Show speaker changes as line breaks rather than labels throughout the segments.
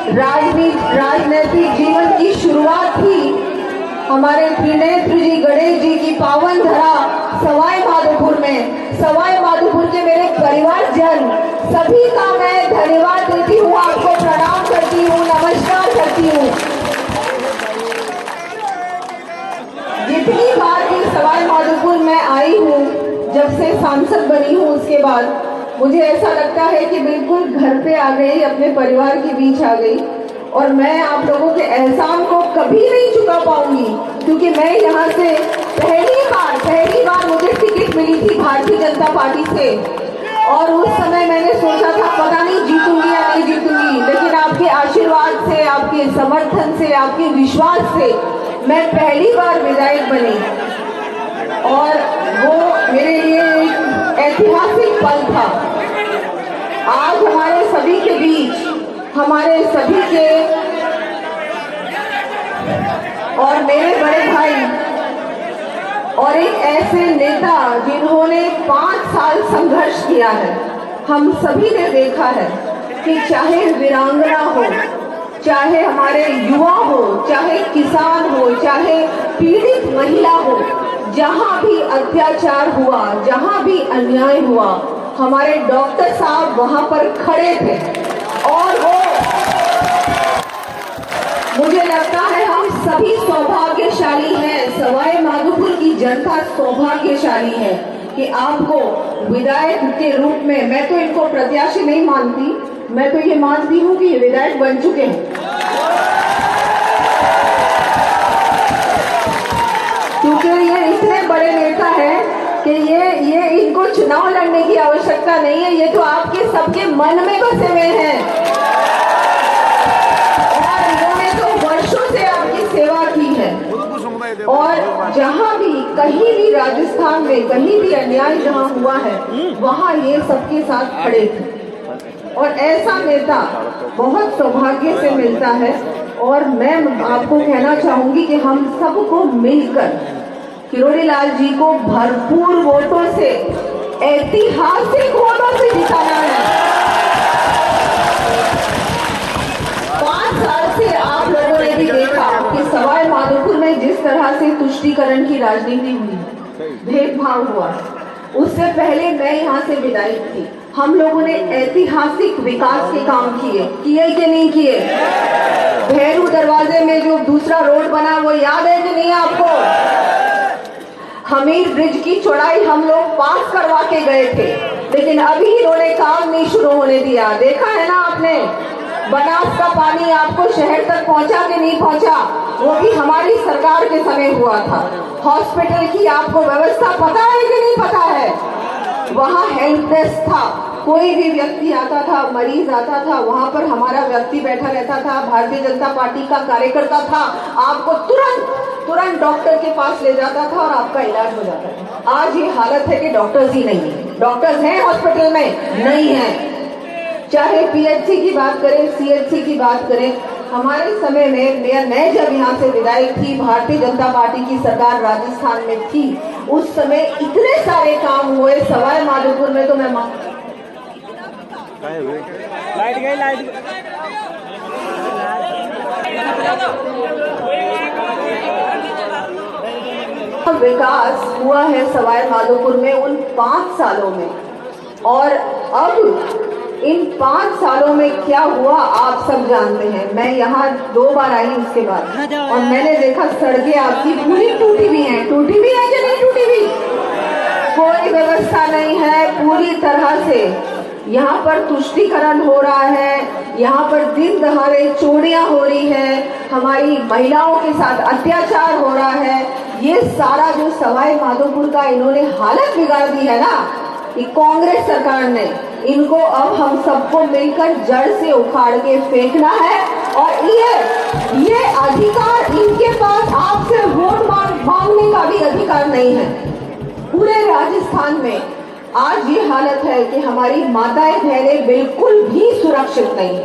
राजनीतिक जीवन की शुरुआत थी हमारे त्रिनेत्र जी गणेश जी की पावन धरा सवाई माधोपुर में। सवाई माधोपुर के मेरे परिवारजन सभी का मैं धन्यवाद देती हूँ, आपको प्रणाम करती हूँ, नमस्कार करती हूँ। जितनी बार भी सवाई माधोपुर में आई हूँ, जब से सांसद बनी हूँ उसके बाद मुझे ऐसा लगता है कि बिल्कुल घर पे आ गई, अपने परिवार के बीच आ गई। और मैं आप लोगों के एहसान को कभी नहीं चुका पाऊंगी, क्योंकि मैं यहाँ से पहली बार मुझे टिकट मिली थी भारतीय जनता पार्टी से। और उस समय मैंने सोचा था पता नहीं जीतूंगी या नहीं जीतूंगी, लेकिन आपके आशीर्वाद से, आपके समर्थन से, आपके विश्वास से मैं पहली बार विधायक बनी। और वो मेरे लिए एक ऐतिहासिक पल था। आज हमारे सभी के बीच, हमारे सभी के और मेरे बड़े भाई और एक ऐसे नेता जिन्होंने 5 साल संघर्ष किया है। हम सभी ने देखा है कि चाहे वीरांगना हो, चाहे हमारे युवा हो, चाहे किसान हो, चाहे पीड़ित महिला हो, जहां भी अत्याचार हुआ, जहां भी अन्याय हुआ, हमारे डॉक्टर साहब वहां पर खड़े थे। और वो मुझे लगता है हम सभी सौभाग्यशाली हैं, सवाई माधोपुर की जनता सौभाग्यशाली है कि आपको विधायक के रूप में, मैं तो इनको प्रत्याशी नहीं मानती, मैं तो ये मानती हूँ कि ये विधायक बन चुके हैं। क्योंकि ये इतने बड़े नेता हैं कि ये इनको चुनाव लड़ने की आवश्यकता नहीं है, ये तो आपके सबके मन में बसे हुए हैं। और इन्होंने तो वर्षों से आपकी सेवा की है। और जहाँ भी, कहीं भी राजस्थान में कहीं भी अन्याय जहाँ हुआ है, वहाँ ये सबके साथ खड़े थे। और ऐसा नेता बहुत सौभाग्य से मिलता है। और मैं आपको कहना चाहूंगी कि हम सबको मिलकर किरोड़ी लाल जी को भरपूर वोटों से, ऐतिहासिक वोटों से जिताना है। 5 साल से आप लोगों ने भी देखा कि सवाई माधोपुर में जिस तरह से तुष्टीकरण की राजनीति हुई, भेदभाव हुआ। उससे पहले मैं यहाँ से विधायक थी, हम लोगों ने ऐतिहासिक विकास के काम किए कि नहीं किए? भैरू दरवाजे में जो दूसरा रोड बना वो याद है कि नहीं आपको? हमीर ब्रिज की चौड़ाई हम लोग पास करवा के गए थे, लेकिन अभी इन्होंने काम नहीं शुरू होने दिया। देखा है ना आपने? बनास का पानी आपको शहर तक पहुंचा कि नहीं पहुंचा? वो भी हमारी सरकार के समय हुआ था। हॉस्पिटल की आपको व्यवस्था पता है कि नहीं पता है? वहाँ हेल्प डेस्क था, कोई भी व्यक्ति आता था, मरीज आता था, वहां पर हमारा व्यक्ति बैठा रहता था, भारतीय जनता पार्टी का कार्यकर्ता था, आपको तुरंत डॉक्टर के पास ले जाता था और आपका इलाज हो जाता था। आज ये हालत है कि डॉक्टर्स ही नहीं है। डॉक्टर्स हैं हॉस्पिटल में? नहीं है। चाहे पीएचसी की बात करें, सीएचसी की बात करें, हमारे समय में मैं जब यहाँ से विधायक थी, भारतीय जनता पार्टी की सरकार राजस्थान में थी, उस समय इतने सारे काम हुए सवाई माधोपुर में। तो मैं लाइट गई विकास हुआ है सवाई माधोपुर में उन 5 सालों में। और अब इन 5 सालों में क्या हुआ आप सब जानते हैं। मैं यहाँ 2 बार आई उसके बाद, और मैंने देखा सड़कें आपकी पूरी टूटी हुई हैं। टूटी हुई है कि नहीं टूटी हुई? कोई व्यवस्था नहीं है। पूरी तरह से यहाँ पर तुष्टीकरण हो रहा है, यहाँ पर दिन दहाड़े चोरियां हो रही है, हमारी महिलाओं के साथ अत्याचार हो रहा है। ये सारा जो सवाई माधोपुर का इन्होंने हालत बिगाड़ दी है ना, कि कांग्रेस सरकार ने, इनको अब हम सबको मिलकर जड़ से उखाड़ के फेंकना है। और ये अधिकार इनके पास आपसे वोट मांगने का भी अधिकार नहीं है। पूरे राजस्थान में आज ये हालत है कि हमारी माताएं बहनें बिल्कुल भी सुरक्षित नहीं है।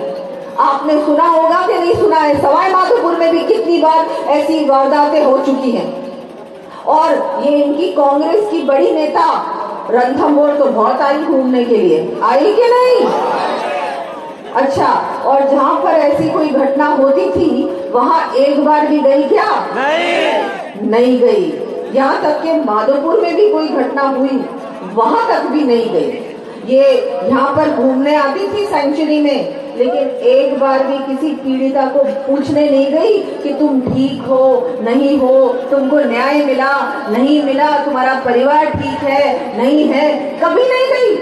आपने सुना होगा कि नहीं सुना है, सवाई माधोपुर में भी कितनी बार ऐसी वारदातें हो चुकी हैं। और ये इनकी कांग्रेस की बड़ी नेता रणथंभौर तो बहुत आई घूमने के लिए, आई कि नहीं? अच्छा, और जहाँ पर ऐसी कोई घटना होती थी वहाँ एक बार भी गई क्या? नहीं गई। यहाँ तक कि माधोपुर में भी कोई घटना हुई वहाँ तक भी नहीं गई। ये यहाँ पर घूमने आती थी सेंचुरी में, लेकिन एक बार भी किसी पीड़िता को पूछने नहीं गई कि तुम ठीक हो नहीं हो, तुमको न्याय मिला नहीं मिला, तुम्हारा परिवार ठीक है नहीं है, कभी नहीं गई।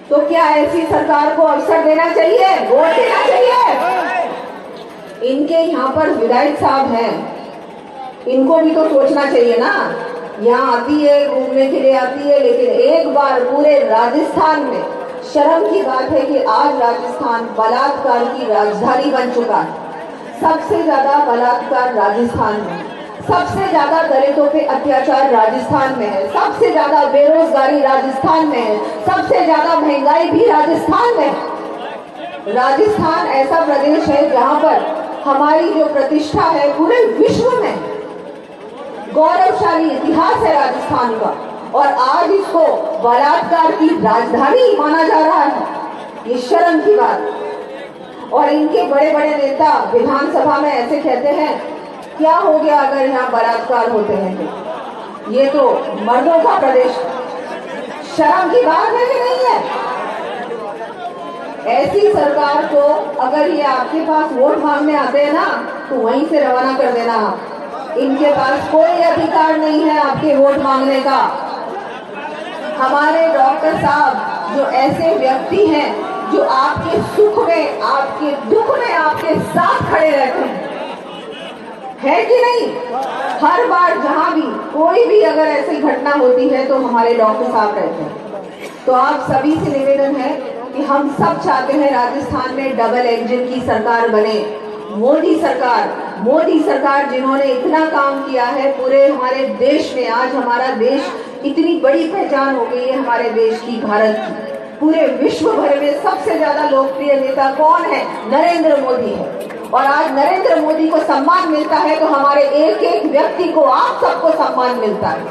तो क्या ऐसी सरकार को अवसर देना चाहिए, वोट देना चाहिए? इनके यहाँ पर विधायक साहब हैं, इनको भी तो सोचना चाहिए ना। यहाँ आती है, घूमने के लिए आती है, लेकिन एक बार पूरे राजस्थान में, शर्म की बात है कि आज राजस्थान बलात्कार की राजधानी बन चुका है। सबसे ज्यादा बलात्कार राजस्थान में, सबसे ज्यादा दलितों पे अत्याचार राजस्थान में है, सबसे ज्यादा बेरोजगारी राजस्थान में है, सबसे ज्यादा महंगाई भी राजस्थान में है। राजस्थान ऐसा प्रदेश है जहाँ पर हमारी जो प्रतिष्ठा है पूरे विश्व में, गौरवशाली इतिहास है राजस्थान का, और आज इसको बलात्कार की राजधानी माना जा रहा है। ये शर्म की बात। और इनके बड़े बड़े नेता विधानसभा में ऐसे कहते हैं, क्या हो गया अगर यहाँ बलात्कार होते हैं तो? ये तो मर्दों का प्रदेश। शर्म की बात है कि नहीं है? ऐसी सरकार को अगर ये आपके पास वोट मांगने आते हैं ना, तो वहीं से रवाना कर देना। इनके पास कोई अधिकार नहीं है आपके वोट मांगने का। हमारे डॉक्टर साहब जो ऐसे व्यक्ति हैं जो आपके सुख में, आपके दुख में आपके साथ खड़े रहते हैं, है कि नहीं? हर बार जहां भी कोई भी अगर ऐसी घटना होती है तो हमारे डॉक्टर साहब रहते हैं। तो आप सभी से निवेदन है कि हम सब चाहते हैं राजस्थान में डबल इंजन की सरकार बने। मोदी सरकार जिन्होंने इतना काम किया है पूरे हमारे देश में, आज हमारा देश इतनी बड़ी पहचान हो गई है हमारे देश की, भारत की। पूरे विश्व भर में सबसे ज्यादा लोकप्रिय नेता कौन है? नरेंद्र मोदी है। और आज नरेंद्र मोदी को सम्मान मिलता है तो हमारे एक एक व्यक्ति को, आप सबको सम्मान मिलता है।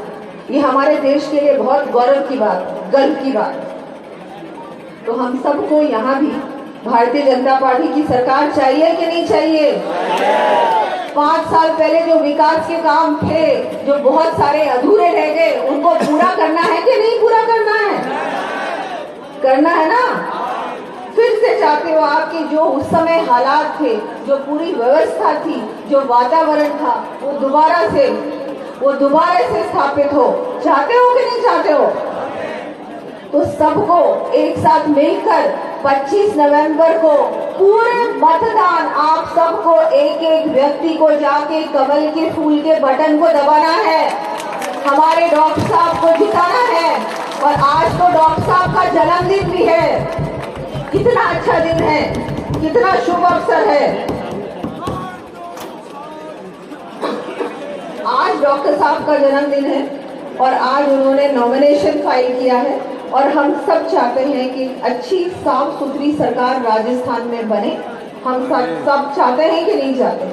ये हमारे देश के लिए बहुत गौरव की बात, गर्व की बात। तो हम सबको यहाँ भी भारतीय जनता पार्टी की सरकार चाहिए कि नहीं चाहिए? 5 साल पहले जो विकास के काम थे, जो बहुत सारे अधूरे रह गए, उनको पूरा करना है कि नहीं पूरा करना है? करना है ना? फिर से चाहते हो आपके जो उस समय हालात थे, जो पूरी व्यवस्था थी, जो वातावरण था, वो दोबारा से स्थापित हो? चाहते हो कि नहीं चाहते हो? तो सबको एक साथ मिलकर 25 नवंबर को पूरे मतदान, आप सबको एक एक व्यक्ति को जाके कमल के फूल के बटन को दबाना है, हमारे डॉक्टर साहब को जिताना है। और आज तो डॉक्टर साहब का जन्मदिन भी है। कितना अच्छा दिन है, कितना शुभ अवसर है। आज डॉक्टर साहब का जन्मदिन है और आज उन्होंने नॉमिनेशन फाइल किया है, और हम सब चाहते हैं कि अच्छी साफ सुथरी सरकार राजस्थान में बने। हम सब चाहते हैं कि नहीं चाहते?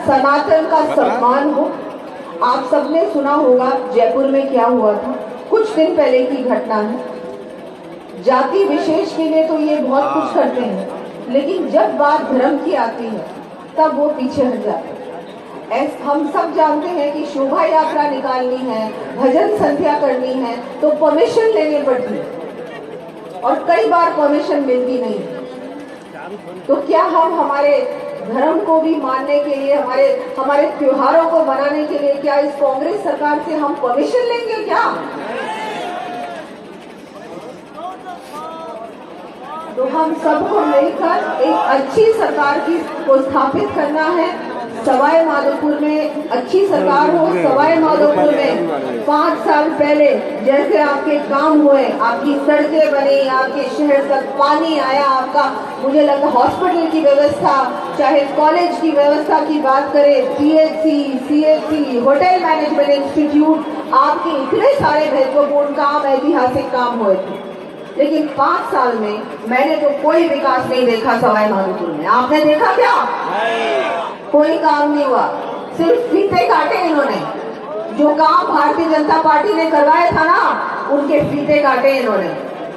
सनातन का सम्मान हो। आप सबने सुना होगा जयपुर में क्या हुआ था, कुछ दिन पहले की घटना है। जाति विशेष के लिए तो ये बहुत कुछ करते हैं, लेकिन जब बात धर्म की आती है तब वो पीछे हट जाते हैं। हम सब जानते हैं कि शोभा यात्रा निकालनी है, भजन संध्या करनी है तो परमिशन लेनी पड़ती है, और कई बार परमिशन मिलती नहीं। तो क्या हम हमारे धर्म को भी मानने के लिए, हमारे त्योहारों को मनाने के लिए क्या इस कांग्रेस सरकार से हम परमिशन लेंगे क्या? तो हम सबको मिलकर एक अच्छी सरकार को स्थापित करना है। सवाई माधोपुर में अच्छी सरकार हो। सवाई माधोपुर में 5 साल पहले जैसे आपके काम हुए, आपकी सड़कें बनी, आपके शहर तक पानी आया, आपका मुझे लगता हॉस्पिटल की व्यवस्था, चाहे कॉलेज की व्यवस्था की बात करें, PHC, CHC, hotel management institute, आपके इतने सारे महत्वपूर्ण काम, ऐतिहासिक काम हुए थे। लेकिन 5 साल में मैंने तो कोई विकास नहीं देखा सवाई माधोपुर में। आपने देखा क्या? कोई काम नहीं हुआ, सिर्फ फीते काटे इन्होंने। जो काम भारतीय जनता पार्टी ने करवाया था ना, उनके फीते काटे इन्होंने।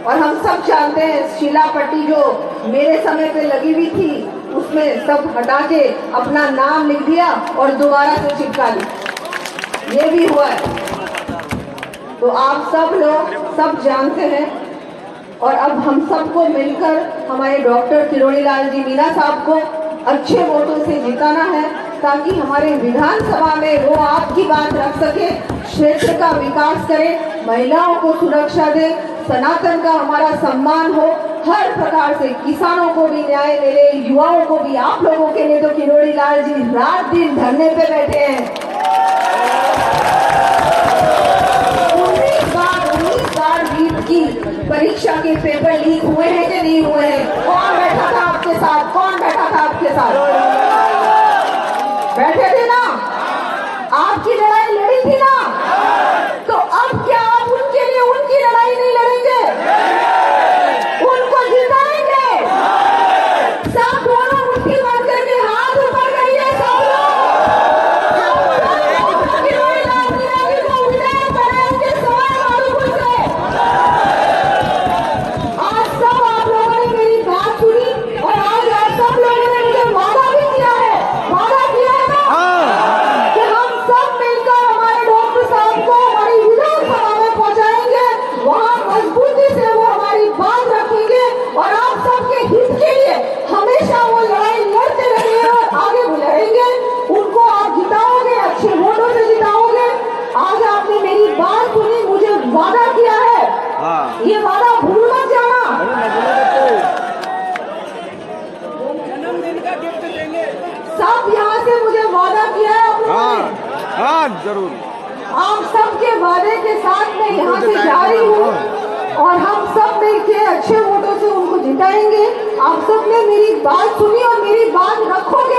और हम सब जानते हैं शीला पट्टी जो मेरे समय पे लगी हुई थी उसमें सब हटा के अपना नाम लिख दिया और दोबारा से चिपका दी, ये भी हुआ है। तो आप सब लोग सब जानते हैं और अब हम सबको मिलकर हमारे डॉक्टर किरोड़ी लाल जी मीणा साहब को अच्छे वोटों से जिताना है ताकि हमारे विधानसभा में वो आपकी बात रख सके, क्षेत्र का विकास करे, महिलाओं को सुरक्षा दे, सनातन का हमारा सम्मान हो, हर प्रकार से किसानों को भी न्याय मिले, युवाओं को भी। आप लोगों के लिए तो किरोड़ी लाल जी रात दिन धरने पे बैठे हैं। 19 बार नीट की परीक्षा के पेपर लीक हुए हैं कि नहीं हुए हैं? कौन बैठा था आपके साथ? कौन बैठा था आपके साथ? बैठे थे ना? आपकी लड़ाई लड़ी थी ना? तो अब क्या आप उनके लिए उनकी लड़ाई नहीं लड़ेंगे? उनको जिताएंगे? सब दोनों मुट्ठी बांध करके हाथ ऊपर करिए सब लोग। किरोड़ी लाल मीणा जी को विजय करेंगे सवाई माधोपुर से। आज सब आप लोगों ने मेरी बात सुनी और आज आप सब लोगों ने मुझे वादा भी किया है। वादा किया है ना कि हम सब मिलकर हमारे डॉक्टर साहब को हमारी विधानसभा में पहुंचाएंगे, वहां मजबूती से वो हमारी बात रखेंगे और आप सबके हित के लिए हमेशा वो लड़ाई लड़ते रहेंगे और आगे भी लड़ेंगे। उनको आप जिताओगे, अच्छे वोटों से जिताओगे। आज आपने मेरी बात सुनी, मुझे वादा किया है, ये वादा भूल मत जाना।
जन्मदिन का गिफ्ट देंगे
सब यहाँ से मुझे वादा किया है आप लोगों ने।
हाँ जरूर।
आप सबके वादे के साथ मैं यहाँ से जा रही हूँ और हम सब मिलके अच्छे वोटों से उनको जिताएंगे। आप सबने मेरी बात सुनी और मेरी बात रखोगे।